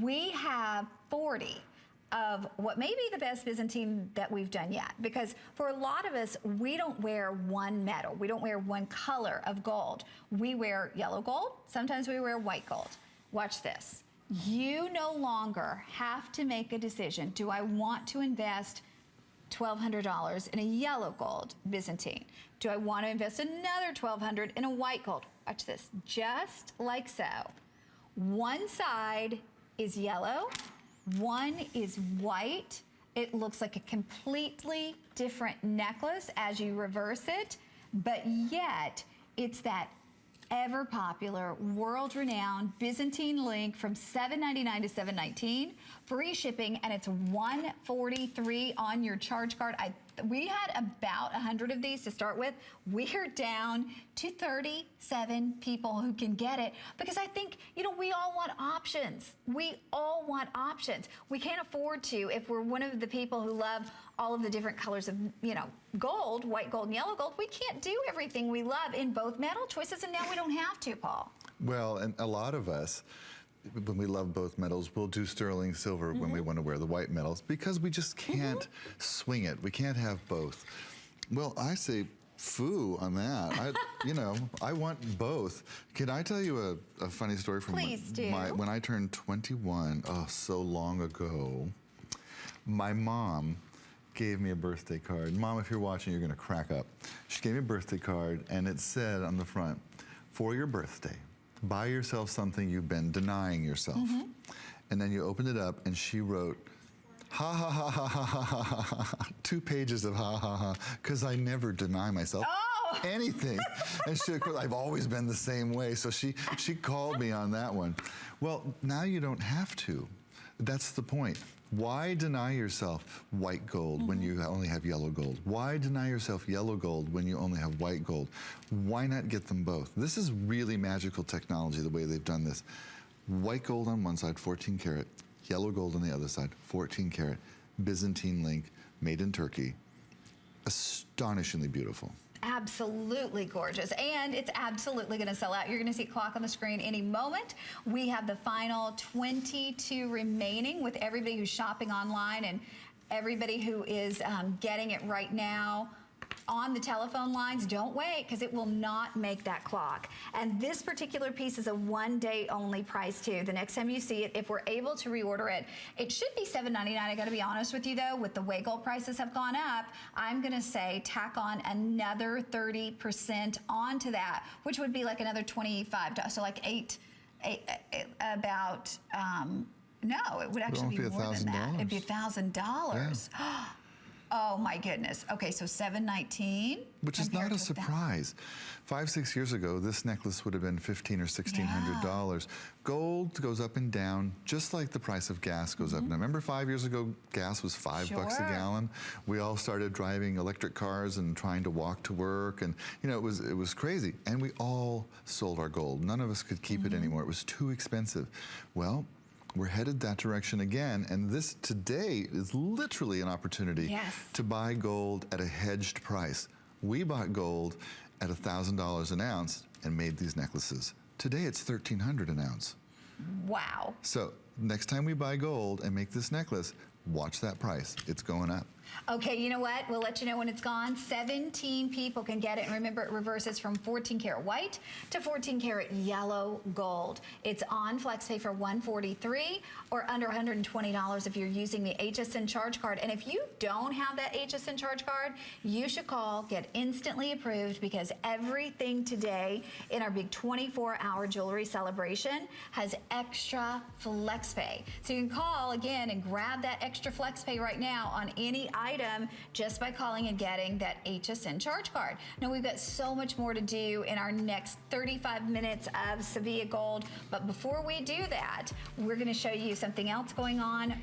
We have 40 of what may be the best Byzantine that we've done yet, because for a lot of us, we don't wear one metal. We don't wear one color of gold. We wear yellow gold. Sometimes we wear white gold. Watch this. You no longer have to make a decision. Do I want to invest $1,200 in a yellow gold Byzantine? Do I want to invest another $1,200 in a white gold? Watch this, just like so. One side is yellow, one is white. It looks like a completely different necklace as you reverse it, but yet it's that ever popular, world-renowned Byzantine link from $7.99 to $7.19, free shipping, and it's $143 on your charge card. We had about 100 of these to start with. We're down to 37 people who can get it, because I think, you know, we all want options. We all want options. We can't afford to, if we're one of the people who love all of the different colors of, you know, gold, white gold and yellow gold, we can't do everything we love in both metal choices, and now we don't have to, Paul. Well, and a lot of us, when we love both metals, we'll do sterling silver when we want to wear the white metals, because we just can't swing it. We can't have both. Well, I say foo on that. You know, I want both. Can I tell you a funny story from when I turned 21, oh, so long ago? My mom gave me a birthday card. Mom, if you're watching, you're gonna crack up. She gave me a birthday card, and it said on the front, for your birthday, buy yourself something you've been denying yourself. And then you opened it up, and she wrote, ha ha ha ha ha ha ha ha, 2 pages of ha ha ha, because I never deny myself anything. And she, of course, I've always been the same way, so she called me on that one. Well, now you don't have to. That's the point. Why deny yourself white gold when you only have yellow gold? Why deny yourself yellow gold when you only have white gold? Why not get them both? This is really magical technology, the way they've done this. White gold on one side, 14 karat, yellow gold on the other side, 14 karat, Byzantine link, made in Turkey. Astonishingly beautiful. Absolutely gorgeous, and it's absolutely going to sell out. You're going to see a clock on the screen any moment. We have the final 22 remaining, with everybody who's shopping online and everybody who is getting it right now on the telephone lines. Don't wait, because it will not make that clock. And this particular piece is a one-day only price too. The next time you see it, if we're able to reorder it, it should be $7.99. I got to be honest with you though, with the way gold prices have gone up, I'm going to say tack on another 30% onto that, which would be like another $25. So like no, it would actually be more than that. It'd be $1,000. Yeah. Oh my goodness. Okay, so $7.19. Which is not a surprise. 5, 6 years ago, this necklace would have been $1,500 or $1,600. Gold goes up and down, just like the price of gas goes up. Now, remember 5 years ago, gas was $5 a gallon. We all started driving electric cars and trying to walk to work, and you know, it was crazy. And we all sold our gold. None of us could keep it anymore. It was too expensive. Well, we're headed that direction again, and this today is literally an opportunity to buy gold at a hedged price. We bought gold at $1,000 an ounce and made these necklaces. Today it's $1,300 an ounce. Wow. So next time we buy gold and make this necklace, watch that price. It's going up. Okay, you know what? We'll let you know when it's gone. 17 people can get it. And remember, it reverses from 14 karat white to 14 karat yellow gold. It's on FlexPay for $143 or under $120 if you're using the HSN charge card. And if you don't have that HSN charge card, you should call, get instantly approved, because everything today in our big 24-hour jewelry celebration has extra FlexPay. So you can call again and grab that extra FlexPay right now on any item just by calling and getting that HSN charge card. Now, we've got so much more to do in our next 35 minutes of Sevilla Gold, but before we do that, we're going to show you something else going on.